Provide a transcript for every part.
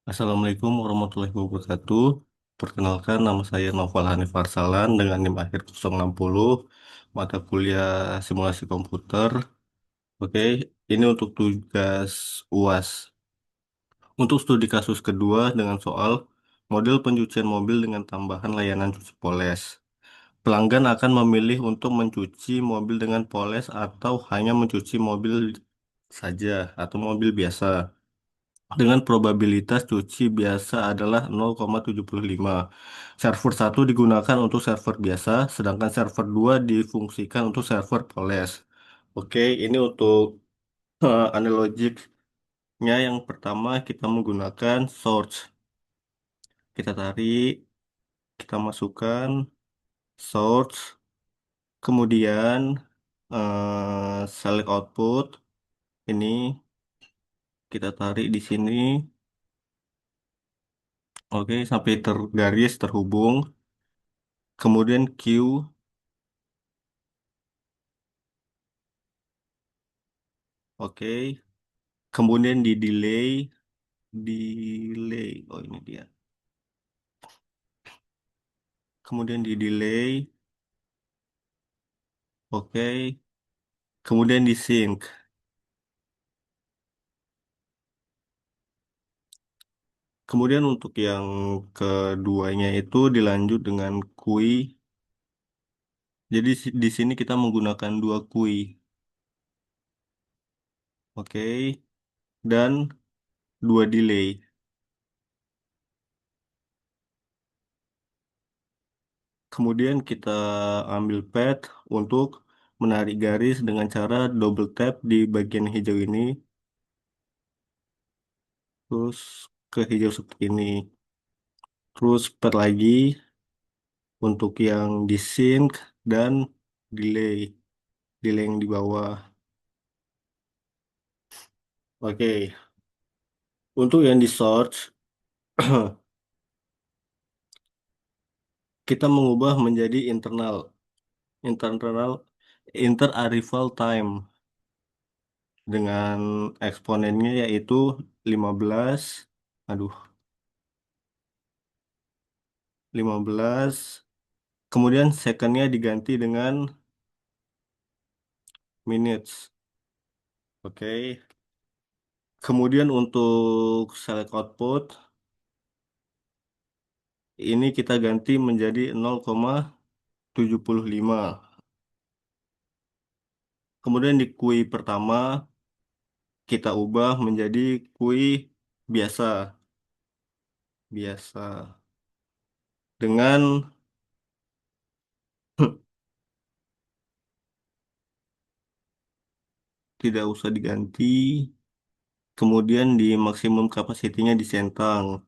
Assalamualaikum warahmatullahi wabarakatuh. Perkenalkan, nama saya Noval Hanif Arsalan dengan NIM akhir 060, mata kuliah simulasi komputer. Oke, ini untuk tugas UAS. Untuk studi kasus kedua dengan soal model pencucian mobil dengan tambahan layanan cuci poles. Pelanggan akan memilih untuk mencuci mobil dengan poles atau hanya mencuci mobil saja atau mobil biasa. Dengan probabilitas cuci biasa adalah 0,75. Server satu digunakan untuk server biasa, sedangkan server 2 difungsikan untuk server poles. Oke, ini untuk analogiknya yang pertama kita menggunakan source. Kita tarik, kita masukkan source, kemudian select output. Ini kita tarik di sini. Oke, sampai tergaris terhubung. Kemudian Q. Oke, kemudian di delay, delay, oh ini dia. Kemudian di delay, oke. Kemudian di sync. Kemudian untuk yang keduanya itu dilanjut dengan kui. Jadi di sini kita menggunakan dua kui, oke, dan dua delay. Kemudian kita ambil pad untuk menarik garis dengan cara double tap di bagian hijau ini, terus ke hijau seperti ini. Terus pad lagi untuk yang di sync dan delay, delay yang di bawah. Oke, untuk yang di source kita mengubah menjadi internal interarrival time dengan eksponennya yaitu 15, aduh, 15. Kemudian secondnya diganti dengan minutes. Oke. Kemudian untuk select output ini kita ganti menjadi 0,75. Kemudian di kui pertama kita ubah menjadi kui biasa, biasa dengan tidak usah diganti. Kemudian di maksimum kapasitinya disentang.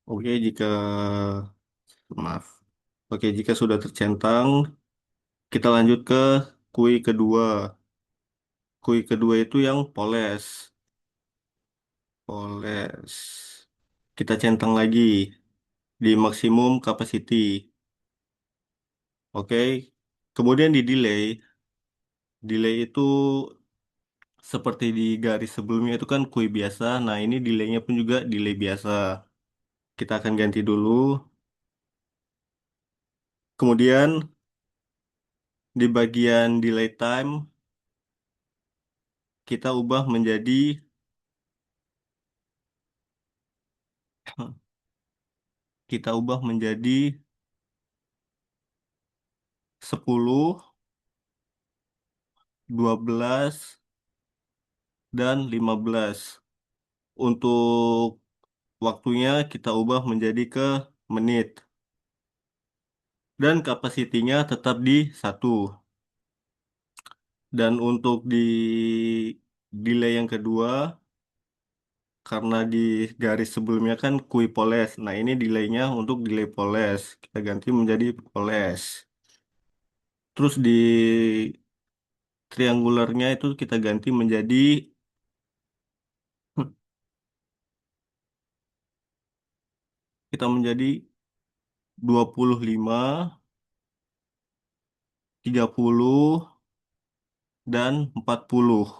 Oke, jika maaf. Oke, jika sudah tercentang, kita lanjut ke kui kedua. Kui kedua itu yang poles. Poles. Kita centang lagi di maksimum capacity. Oke. Kemudian di delay. Delay itu seperti di garis sebelumnya itu kan kui biasa. Nah, ini delaynya pun juga delay biasa. Kita akan ganti dulu. Kemudian di bagian delay time kita ubah menjadi kita ubah menjadi 10, 12 dan 15. Untuk waktunya kita ubah menjadi ke menit dan kapasitinya tetap di 1. Dan untuk di delay yang kedua, karena di garis sebelumnya kan kui poles. Nah, ini delaynya untuk delay poles. Kita ganti menjadi poles. Terus di triangularnya itu kita ganti menjadi kita menjadi 25, 30 dan 40.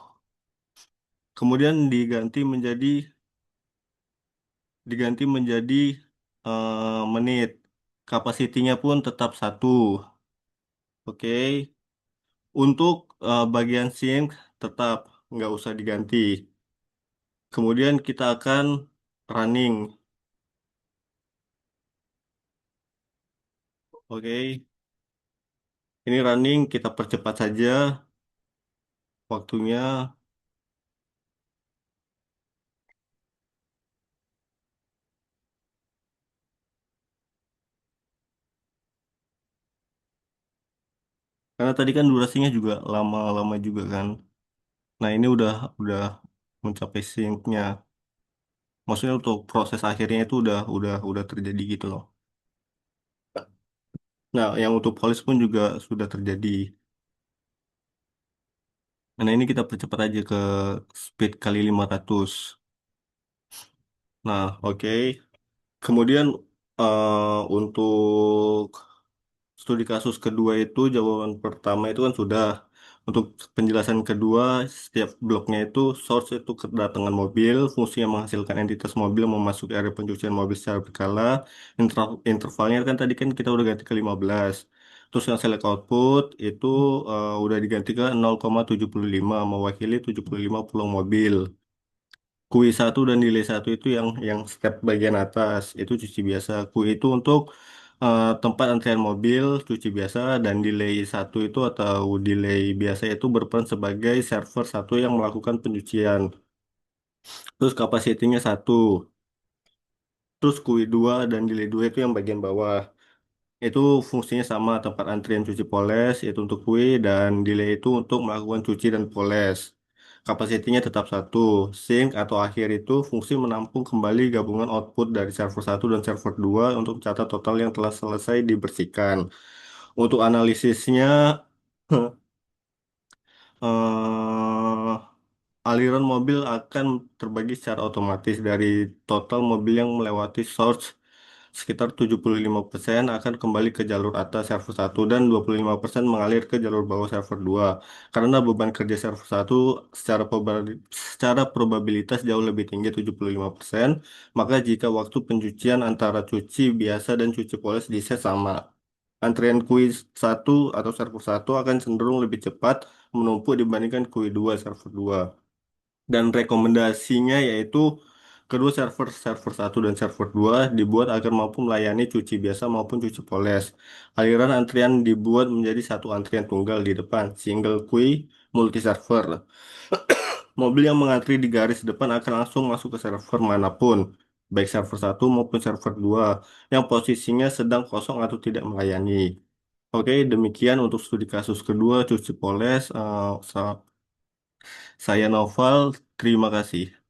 Kemudian diganti menjadi diganti menjadi menit. Kapasitinya pun tetap satu. Oke. Untuk bagian SYNC tetap nggak usah diganti. Kemudian kita akan running. Oke. Ini running kita percepat saja waktunya. Karena tadi kan durasinya juga lama-lama juga kan. Nah, ini udah mencapai sync-nya. Maksudnya untuk proses akhirnya itu udah terjadi gitu loh. Nah, yang untuk polish pun juga sudah terjadi. Nah, ini kita percepat aja ke speed kali 500. Nah, oke. Kemudian untuk studi kasus kedua itu jawaban pertama itu kan sudah. Untuk penjelasan kedua, setiap bloknya itu source itu kedatangan mobil, fungsi yang menghasilkan entitas mobil memasuki area pencucian mobil secara berkala, intervalnya kan tadi kan kita udah ganti ke 15. Terus yang select output itu udah diganti ke 0,75 mewakili 75 pulang mobil. Kui satu dan delay satu itu yang step bagian atas itu cuci biasa. Kui itu untuk tempat antrian mobil cuci biasa dan delay satu itu atau delay biasa itu berperan sebagai server satu yang melakukan pencucian. Terus kapasitinya satu. Terus kui dua dan delay dua itu yang bagian bawah. Itu fungsinya sama tempat antrian cuci poles itu untuk kui dan delay itu untuk melakukan cuci dan poles. Kapasitinya tetap satu. Sync atau akhir itu fungsi menampung kembali gabungan output dari server satu dan server 2 untuk mencatat total yang telah selesai dibersihkan. Untuk analisisnya, eh, aliran mobil akan terbagi secara otomatis dari total mobil yang melewati source. Sekitar 75% akan kembali ke jalur atas server satu dan 25% mengalir ke jalur bawah server 2. Karena beban kerja server satu secara probabilitas jauh lebih tinggi 75%, maka jika waktu pencucian antara cuci biasa dan cuci poles di set sama, antrian kuis satu atau server satu akan cenderung lebih cepat menumpuk dibandingkan kui 2 server 2. Dan rekomendasinya yaitu kedua server satu dan server 2 dibuat agar mampu melayani cuci biasa maupun cuci poles. Aliran antrian dibuat menjadi satu antrian tunggal di depan, single queue multi server. Mobil yang mengantri di garis depan akan langsung masuk ke server manapun, baik server satu maupun server 2 yang posisinya sedang kosong atau tidak melayani. Oke, demikian untuk studi kasus kedua cuci poles. Saya Noval, terima kasih.